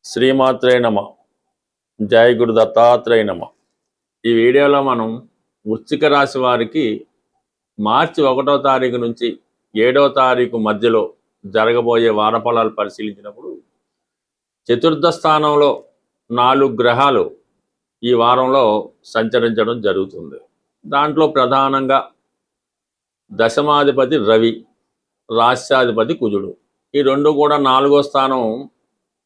శ్రీమాత్రే నమ. జై గురు దత్తాత్రేయ నమ. ఈ వీడియోలో మనం వృశ్చిక రాశి వారికి మార్చి 1వ తారీఖు నుంచి 7వ తారీఖు మధ్యలో జరగబోయే వారఫలాలు పరిశీలించినప్పుడు చతుర్థ స్థానంలో 4 గ్రహాలు ఈ వారంలో సంచరించడం జరుగుతుంది. దాంట్లో ప్రధానంగా దశమాధిపతి రవి, రాష్ట్రాధిపతి కుజుడు. ఈ రెండు కూడా 4వ స్థానం.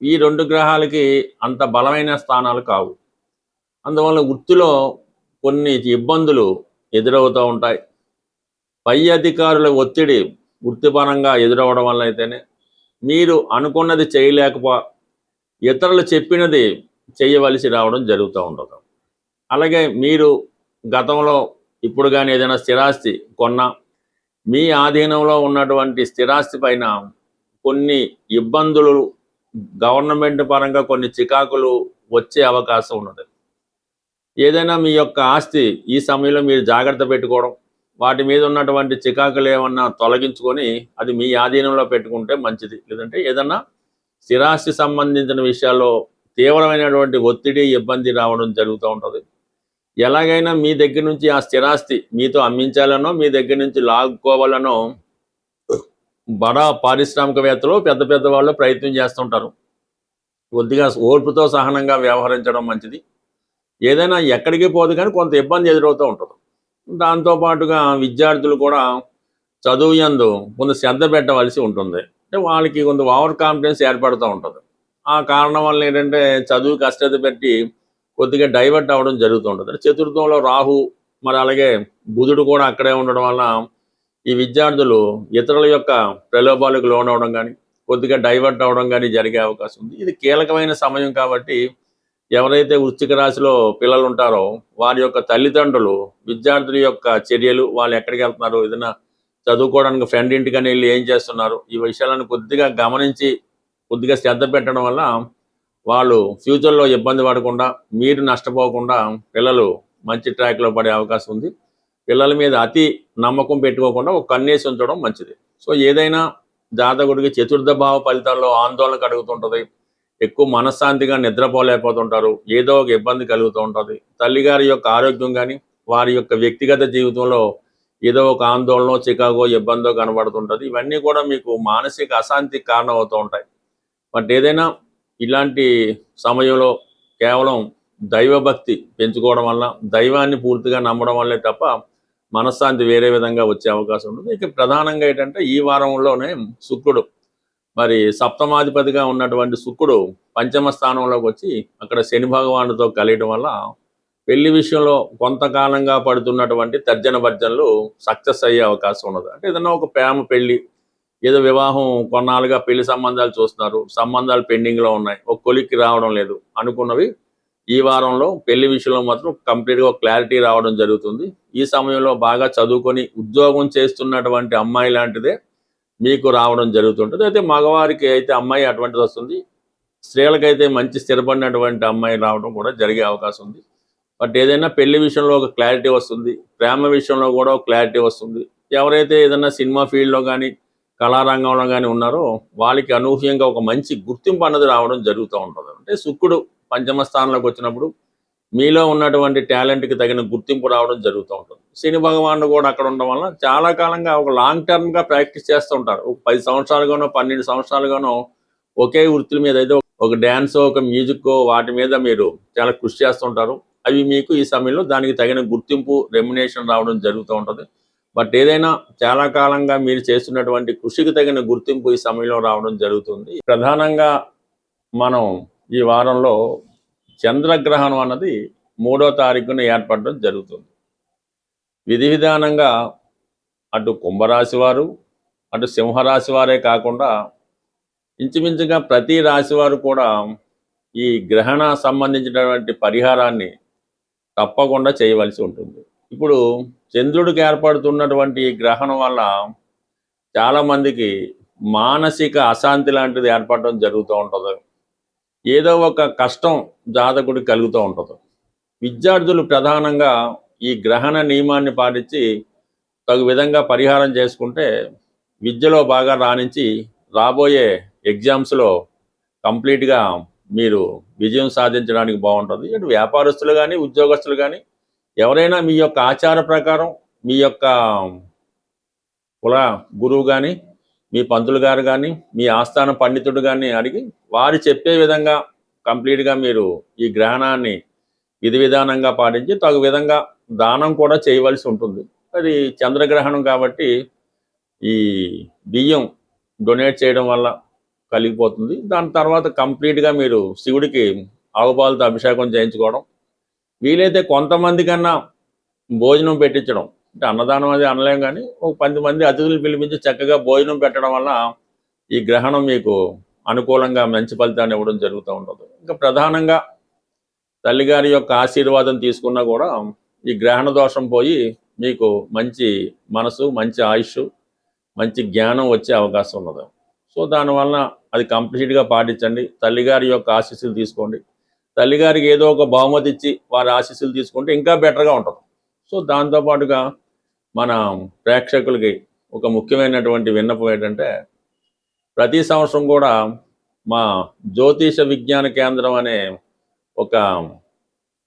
ఈ 2 గ్రహాలకి అంత బలమైన స్థానాలు కావు. అందువల్ల వృత్తిలో కొన్ని ఇబ్బందులు ఎదురవుతూ ఉంటాయి. పై అధికారుల ఒత్తిడి వృత్తిపరంగా ఎదురవడం వల్ల అయితేనే మీరు అనుకున్నది చేయలేకపో ఇతరులు చెప్పినది చేయవలసి రావడం జరుగుతూ ఉంటుంది. అలాగే మీరు గతంలో ఇప్పుడు కానీ ఏదైనా స్థిరాస్తి కొన్నా మీ ఆధీనంలో ఉన్నటువంటి స్థిరాస్తి పైన కొన్ని ఇబ్బందులు, గవర్నమెంట్ పరంగా కొన్ని చికాకులు వచ్చే అవకాశం ఉన్నది. ఏదైనా మీ యొక్క ఆస్తి ఈ సమయంలో మీరు జాగ్రత్త పెట్టుకోవడం, వాటి మీద ఉన్నటువంటి చికాకులు ఏమన్నా తొలగించుకొని అది మీ ఆధీనంలో పెట్టుకుంటే మంచిది. లేదంటే ఏదన్నా స్థిరాస్తి సంబంధించిన విషయాల్లో తీవ్రమైనటువంటి ఒత్తిడి, ఇబ్బంది రావడం జరుగుతూ ఉంటుంది. ఎలాగైనా మీ దగ్గర నుంచి ఆ స్థిరాస్తి మీతో అమ్మించాలనో మీ దగ్గర నుంచి లాక్కోవాలనో బడా పారిశ్రామికవేత్తలు పెద్ద వాళ్ళు ప్రయత్నం చేస్తుంటారు. కొద్దిగా ఓర్పుతో సహనంగా వ్యవహరించడం మంచిది. ఏదైనా ఎక్కడికి పోదు కానీ కొంత ఇబ్బంది ఎదురవుతూ ఉంటుంది. దాంతోపాటుగా విద్యార్థులు కూడా చదువు యందు కొంత శ్రద్ధ పెట్టవలసి ఉంటుంది. అంటే వాళ్ళకి కొంత ఓవర్ కాన్ఫిడెన్స్ ఏర్పడుతూ ఉంటుంది. ఆ కారణం వల్ల ఏంటంటే చదువుకి అశ్రద్ధ పెట్టి కొద్దిగా డైవర్ట్ అవ్వడం జరుగుతూ ఉంటుంది. చతుర్థంలో రాహు, మరి అలాగే బుధుడు కూడా అక్కడే ఉండడం వల్ల ఈ విద్యార్థులు ఇతరుల యొక్క ప్రలోభాలకు లోనవడం కానీ కొద్దిగా డైవర్ట్ అవ్వడం కానీ జరిగే అవకాశం ఉంది. ఇది కీలకమైన సమయం కాబట్టి ఎవరైతే వృశ్చిక రాశిలో పిల్లలు ఉంటారో వారి యొక్క తల్లిదండ్రులు విద్యార్థుల యొక్క చర్యలు, వాళ్ళు ఎక్కడికి వెళ్తున్నారు, ఏదైనా చదువుకోవడానికి ఫ్రెండ్ ఇంటికని వెళ్ళి ఏం చేస్తున్నారు, ఈ విషయాలను కొద్దిగా గమనించి కొద్దిగా శ్రద్ధ పెట్టడం వల్ల వాళ్ళు ఫ్యూచర్లో ఇబ్బంది పడకుండా, మీరు నష్టపోకుండా పిల్లలు మంచి ట్రాక్లో పడే అవకాశం ఉంది. పిల్లల మీద అతి నమ్మకం పెట్టుకోకుండా ఒక కన్నేసి ఉంచడం మంచిది. సో ఏదైనా జాతకుడికి చతుర్థ భావ ఫలితాల్లో ఆందోళన కలుగుతుంటుంది. ఎక్కువ మనశ్శాంతిగా నిద్రపోలేకపోతుంటారు. ఏదో ఒక ఇబ్బంది కలుగుతూ ఉంటుంది. తల్లిగారి యొక్క ఆరోగ్యం కానీ వారి యొక్క వ్యక్తిగత జీవితంలో ఏదో ఒక ఆందోళన, చికాగో, ఇబ్బందో కనబడుతుంటుంది. ఇవన్నీ కూడా మీకు మానసిక అశాంతికి కారణం అవుతూ ఉంటాయి. బట్ ఏదైనా ఇలాంటి సమయంలో కేవలం దైవభక్తి పెంచుకోవడం వల్ల, దైవాన్ని పూర్తిగా నమ్మడం వల్లే తప్ప మనశ్శాంతి వేరే విధంగా వచ్చే అవకాశం ఉంటుంది. ఇక ప్రధానంగా ఏంటంటే ఈ వారంలోనే శుక్రుడు, మరి సప్తమాధిపతిగా ఉన్నటువంటి శుక్రుడు పంచమ స్థానంలోకి వచ్చి అక్కడ శని భగవానుడితో కలియడం వల్ల పెళ్లి విషయంలో కొంతకాలంగా పడుతున్నటువంటి తర్జన భర్జనలు సక్సెస్ అయ్యే అవకాశం ఉన్నది. అంటే ఏదైనా ఒక ప్రేమ పెళ్లి, ఏదో వివాహం కొన్నాళ్ళుగా పెళ్లి సంబంధాలు చూస్తున్నారు, సంబంధాలు పెండింగ్లో ఉన్నాయి, ఒక కొలిక్కి రావడం లేదు అనుకున్నవి ఈ వారంలో పెళ్లి విషయంలో మాత్రం కంప్లీట్గా క్లారిటీ రావడం జరుగుతుంది. ఈ సమయంలో బాగా చదువుకొని ఉద్యోగం చేస్తున్నటువంటి అమ్మాయి లాంటిదే మీకు రావడం జరుగుతుంటుంది. అయితే మగవారికి అయితే అమ్మాయి అటువంటిది వస్తుంది, స్త్రీలకైతే మంచి స్థిరపడినటువంటి అమ్మాయి రావడం కూడా జరిగే అవకాశం ఉంది. బట్ ఏదైనా పెళ్లి విషయంలో ఒక క్లారిటీ వస్తుంది, ప్రేమ విషయంలో కూడా ఒక క్లారిటీ వస్తుంది. ఎవరైతే ఏదైనా సినిమా ఫీల్డ్లో కానీ కళారంగంలో కానీ ఉన్నారో వాళ్ళకి అనూహ్యంగా ఒక మంచి గుర్తింపు అన్నది రావడం జరుగుతూ ఉంటుంది. అంటే శుక్రుడు పంచమ స్థానంలోకి వచ్చినప్పుడు మీలో ఉన్నటువంటి టాలెంట్కి తగిన గుర్తింపు రావడం జరుగుతూ ఉంటుంది. శని భగవానుడు కూడా అక్కడ ఉండడం వల్ల చాలా కాలంగా ఒక లాంగ్ టర్మ్గా ప్రాక్టీస్ చేస్తూ ఉంటారు. ఒక 10 సంవత్సరాలుగానో 12 సంవత్సరాలుగానో ఒకే వృత్తుల మీద అయితే ఒక డ్యాన్సో, ఒక మ్యూజిక్కో వాటి మీద మీరు చాలా కృషి చేస్తుంటారు. అవి మీకు ఈ సమయంలో దానికి తగిన గుర్తింపు, రెమ్యునేషన్ రావడం జరుగుతూ ఉంటుంది. బట్ ఏదైనా చాలా కాలంగా మీరు చేస్తున్నటువంటి కృషికి తగిన గుర్తింపు ఈ సమయంలో రావడం జరుగుతుంది. ప్రధానంగా మనం ఈ వారంలో చంద్రగ్రహణం అన్నది 3వ తారీఖున ఏర్పడడం జరుగుతుంది. విధి విధానంగా అటు కుంభరాశి వారు, అటు సింహరాశి వారే కాకుండా ఇంచుమించుగా ప్రతి రాశి వారు కూడా ఈ గ్రహణ సంబంధించినటువంటి పరిహారాన్ని తప్పకుండా చేయవలసి ఉంటుంది. ఇప్పుడు చంద్రుడికి ఏర్పడుతున్నటువంటి ఈ గ్రహణం వల్ల చాలామందికి మానసిక అశాంతి లాంటిది ఏర్పడడం జరుగుతూ ఉంటుంది. ఏదో ఒక కష్టం జాతకుడికి కలుగుతూ ఉంటుంది. విద్యార్థులు ప్రధానంగా ఈ గ్రహణ నియమాన్ని పాటించి తగు విధంగా పరిహారం చేసుకుంటే విద్యలో బాగా రాణించి రాబోయే ఎగ్జామ్స్లో కంప్లీట్గా మీరు విజయం సాధించడానికి బాగుంటుంది. ఇటు వ్యాపారస్తులు కానీ ఉద్యోగస్తులు కానీ ఎవరైనా మీ యొక్క ఆచార ప్రకారం మీ యొక్క కుల గురువు కానీ మీ పంతులు గారు కానీ మీ ఆస్థాన పండితుడు కానీ అడిగి వారు చెప్పే విధంగా కంప్లీట్గా మీరు ఈ గ్రహణాన్ని విధి విధానంగా పాటించి తగు విధంగా దానం కూడా చేయవలసి ఉంటుంది. అది చంద్రగ్రహణం కాబట్టి ఈ బియ్యం డొనేట్ చేయడం వల్ల కలిగిపోతుంది. దాని తర్వాత కంప్లీట్గా మీరు శివుడికి ఆవుపాలతో అభిషేకం చేయించుకోవడం, వీలైతే కొంతమంది కన్నా భోజనం పెట్టించడం, అంటే అన్నదానం అది అనలేం కానీ ఒక 10 మంది అతిథులు పిలిపించి చక్కగా భోజనం పెట్టడం వల్ల ఈ గ్రహణం మీకు అనుకూలంగా మంచి ఫలితాన్ని ఇవ్వడం జరుగుతూ ఉంటుంది. ఇంకా ప్రధానంగా తల్లిగారి యొక్క ఆశీర్వాదం తీసుకున్నా కూడా ఈ గ్రహణ దోషం పోయి మీకు మంచి మనసు, మంచి ఆయుష్, మంచి జ్ఞానం వచ్చే అవకాశం ఉన్నది. సో దానివల్ల అది కంప్లీట్గా పాటించండి. తల్లిగారి యొక్క ఆశీస్సులు తీసుకోండి. తల్లిగారికి ఏదో ఒక బహుమతి ఇచ్చి వారి ఆశీస్సులు తీసుకుంటే ఇంకా బెటర్గా ఉంటుంది. సో దాంతోపాటుగా మన ప్రేక్షకులకి ఒక ముఖ్యమైనటువంటి విన్నపం ఏంటంటే, ప్రతి సంవత్సరం కూడా మా జ్యోతిష విజ్ఞాన కేంద్రం అనే ఒక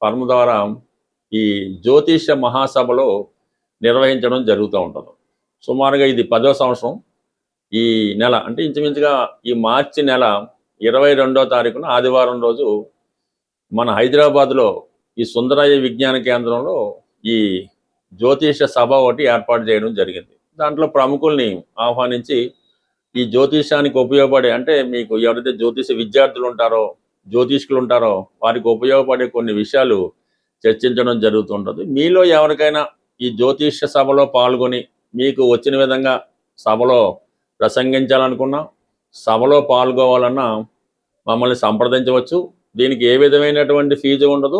ఫర్మ్ ద్వారా ఈ జ్యోతిష మహాసభలో నిర్వహించడం జరుగుతూ ఉంటుంది. సుమారుగా ఇది 10వ సంవత్సరం. ఈ నెల అంటే ఇంచుమించుగా ఈ మార్చి నెల 22వ తారీఖున ఆదివారం రోజు మన హైదరాబాద్లో ఈ సుందరయ్య విజ్ఞాన కేంద్రంలో ఈ జ్యోతిష సభ ఒకటి ఏర్పాటు చేయడం జరిగింది. దాంట్లో ప్రముఖుల్ని ఆహ్వానించి ఈ జ్యోతిషానికి ఉపయోగపడే, అంటే మీకు ఎవరైతే జ్యోతిష విద్యార్థులు ఉంటారో, జ్యోతిష్కులు ఉంటారో వారికి ఉపయోగపడే కొన్ని విషయాలు చర్చించడం జరుగుతుంటుంది. మీలో ఎవరికైనా ఈ జ్యోతిష సభలో పాల్గొని మీకు వచ్చిన విధంగా సభలో ప్రసంగించాలనుకున్నా, సభలో పాల్గొవాలన్నా మమ్మల్ని సంప్రదించవచ్చు. దీనికి ఏ విధమైనటువంటి ఫీజు ఉండదు.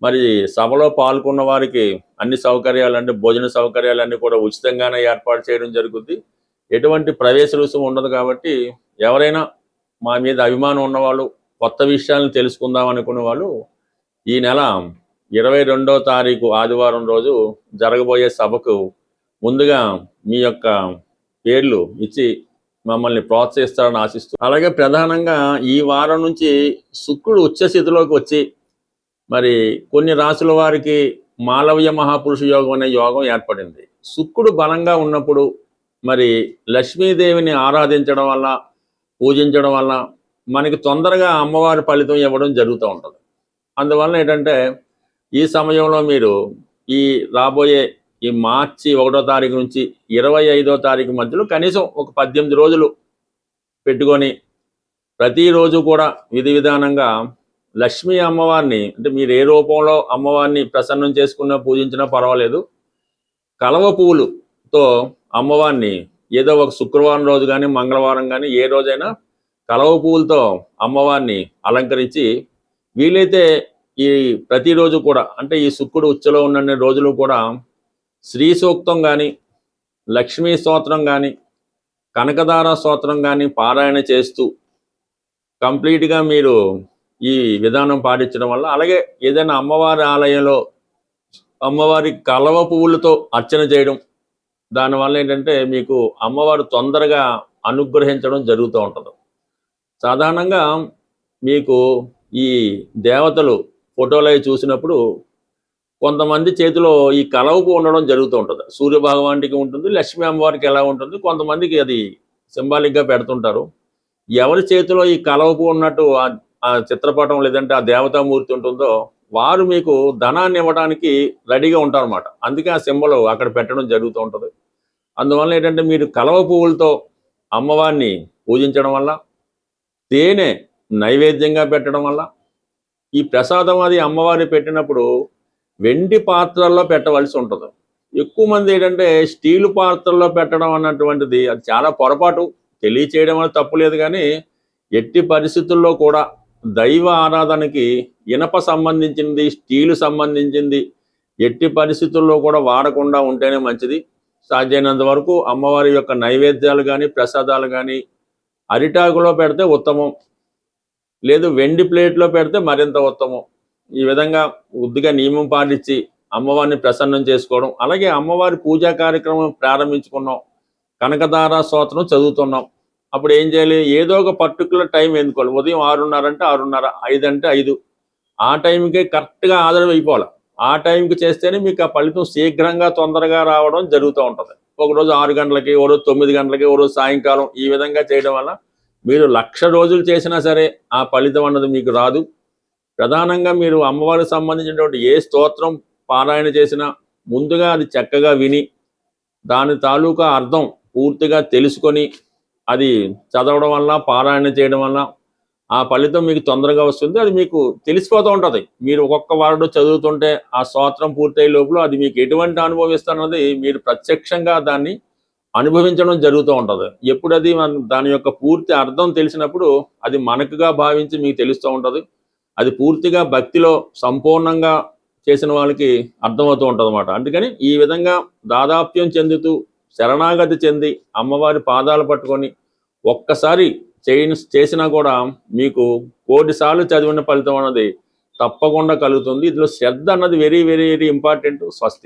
మరి సభలో పాల్గొన్న వారికి అన్ని సౌకర్యాలు, అంటే భోజన సౌకర్యాలన్నీ కూడా ఉచితంగానే ఏర్పాటు చేయడం జరుగుతుంది. ఎటువంటి ప్రవేశ రుసుము ఉండదు. కాబట్టి ఎవరైనా మా మీద అభిమానం ఉన్నవాళ్ళు, కొత్త విషయాలను తెలుసుకుందాం అనుకునే వాళ్ళు ఈ నెల 22వ తారీఖు ఆదివారం రోజు జరగబోయే సభకు ముందుగా మీ యొక్క పేర్లు ఇచ్చి మమ్మల్ని ప్రోత్సహిస్తారని ఆశిస్తూ, అలాగే ప్రధానంగా ఈ వారం నుంచి శుక్రుడు ఉచ్చస్థితిలోకి వచ్చి మరి కొన్ని రాసుల వారికి మాలవ్య మహాపురుష యోగం అనే యోగం ఏర్పడింది. శుక్రుడు బలంగా ఉన్నప్పుడు మరి లక్ష్మీదేవిని ఆరాధించడం వల్ల, పూజించడం వల్ల మనకి తొందరగా అమ్మవారి ఫలితం ఇవ్వడం జరుగుతూ ఉంటుంది. అందువల్ల ఏంటంటే ఈ సమయంలో మీరు ఈ రాబోయే ఈ మార్చి 1వ తారీఖు నుంచి 25వ తారీఖు మధ్యలో కనీసం ఒక 18 రోజులు పెట్టుకొని ప్రతిరోజు కూడా విధి విధానంగా లక్ష్మీ అమ్మవారిని, అంటే మీరు ఏ రూపంలో అమ్మవారిని ప్రసన్నం చేసుకున్నా పూజించినా పర్వాలేదు, కలవ పువ్వులతో అమ్మవారిని ఏదో ఒక శుక్రవారం రోజు కానీ మంగళవారం కానీ ఏ రోజైనా కలవ పువ్వులతో అమ్మవారిని అలంకరించి వీలైతే ఈ ప్రతిరోజు కూడా, అంటే ఈ శుక్రుడు ఉచ్చలో ఉన్న రోజులు కూడా శ్రీ సూక్తం కానీ, లక్ష్మీ స్తోత్రం కానీ, కనకదార స్తోత్రం కానీ పారాయణ చేస్తూ కంప్లీట్గా మీరు ఈ విధానం పాటించడం వల్ల, అలాగే ఏదైనా అమ్మవారి ఆలయంలో అమ్మవారి కలవ పువ్వులతో అర్చన చేయడం, దానివల్ల ఏంటంటే మీకు అమ్మవారు తొందరగా అనుగ్రహించడం జరుగుతూ ఉంటుంది. సాధారణంగా మీకు ఈ దేవతలు ఫోటోలు అవి చూసినప్పుడు కొంతమంది చేతిలో ఈ కలవ పువ్వు ఉండడం జరుగుతూ ఉంటుంది. సూర్య భగవానికి ఉంటుంది, లక్ష్మీ అమ్మవారికి ఎలా ఉంటుంది, కొంతమందికి అది సింబాలిక్గా పెడుతుంటారు. ఎవరి చేతిలో ఈ కలవ పువ్వు ఉన్నట్టు ఆ చిత్రపటం లేదంటే ఆ దేవతామూర్తి ఉంటుందో వారు మీకు ధనాన్ని ఇవ్వడానికి రెడీగా ఉంటారన్నమాట. అందుకే ఆ సింబల్ అక్కడ పెట్టడం జరుగుతూ ఉంటుంది. అందువల్ల ఏంటంటే మీరు కలవ పువ్వులతో అమ్మవారిని పూజించడం వల్ల, తేనె నైవేద్యంగా పెట్టడం వల్ల, ఈ ప్రసాదం అది అమ్మవారి పెట్టినప్పుడు వెండి పాత్రల్లో పెట్టవలసి ఉంటుంది. ఎక్కువ మంది ఏంటంటే స్టీలు పాత్రల్లో పెట్టడం అన్నటువంటిది అది చాలా పొరపాటు. తెలియచేయడం వల్ల తప్పు లేదు, కానీ ఎట్టి పరిస్థితుల్లో కూడా దైవ ఆరాధనకి ఇనప సంబంధించింది, స్టీలు సంబంధించింది ఎట్టి పరిస్థితుల్లో కూడా వాడకుండా ఉంటేనే మంచిది. సాధ్యమైనంత వరకు అమ్మవారి యొక్క నైవేద్యాలు కానీ ప్రసాదాలు కానీ అరిటాకులో పెడితే ఉత్తమం, లేదు వెండి ప్లేట్లో పెడితే మరింత ఉత్తమం. ఈ విధంగా కొద్దిగా నియమం పాటించి అమ్మవారిని ప్రసన్నం చేసుకోవడం, అలాగే అమ్మవారి పూజా కార్యక్రమం ప్రారంభించుకున్నాం, కనకదార స్తోత్రం చదువుతున్నాం. అప్పుడు ఏం చేయాలి? ఏదో ఒక పర్టికులర్ టైం ఎన్నుకోవాలి. ఉదయం 6:30 అంటే 6:30, 5 అంటే 5. ఆ టైంకే కరెక్ట్గా హాజరు అయిపోవాలి. ఆ టైంకి చేస్తేనే మీకు ఆ ఫలితం శీఘ్రంగా తొందరగా రావడం జరుగుతూ ఉంటుంది. ఒకరోజు 6 గంటలకి, ఓ రోజు 9 గంటలకి, ఓ రోజు సాయంకాలం ఈ విధంగా చేయడం వల్ల మీరు 1,00,000 రోజులు చేసినా సరే ఆ ఫలితం అన్నది మీకు రాదు. ప్రధానంగా మీరు అమ్మవారికి సంబంధించినటువంటి ఏ స్తోత్రం పారాయణ చేసినా ముందుగా అది చక్కగా విని దాని తాలూకా అర్థం పూర్తిగా తెలుసుకొని అది చదవడం వల్ల, పారాయణ చేయడం వల్ల ఆ ఫలితం మీకు తొందరగా వస్తుంది. అది మీకు తెలిసిపోతూ ఉంటుంది. మీరు ఒక్కొక్క వాడు చదువుతుంటే ఆ స్తోత్రం పూర్తయ్యే లోపల అది మీకు ఎటువంటి అనుభవిస్తున్నది మీరు ప్రత్యక్షంగా దాన్ని అనుభవించడం జరుగుతూ ఉంటుంది. ఎప్పుడది దాని యొక్క పూర్తి అర్థం తెలిసినప్పుడు అది మనకుగా భావించి మీకు తెలుస్తూ ఉంటుంది. అది పూర్తిగా భక్తిలో సంపూర్ణంగా చేసిన వాళ్ళకి అర్థమవుతూ ఉంటుంది అన్నమాట. అందుకని ఈ విధంగా దాదాప్యం చెందుతూ శరణాగతి చెంది అమ్మవారి పాదాలు పట్టుకొని ఒక్కసారి చేసినా కూడా మీకు 1,000,000 సార్లు చదివిన ఫలితం అన్నది తప్పకుండా కలుగుతుంది. ఇందులో శ్రద్ధ అన్నది వెరీ వెరీ వెరీ ఇంపార్టెంట్. స్వస్తి.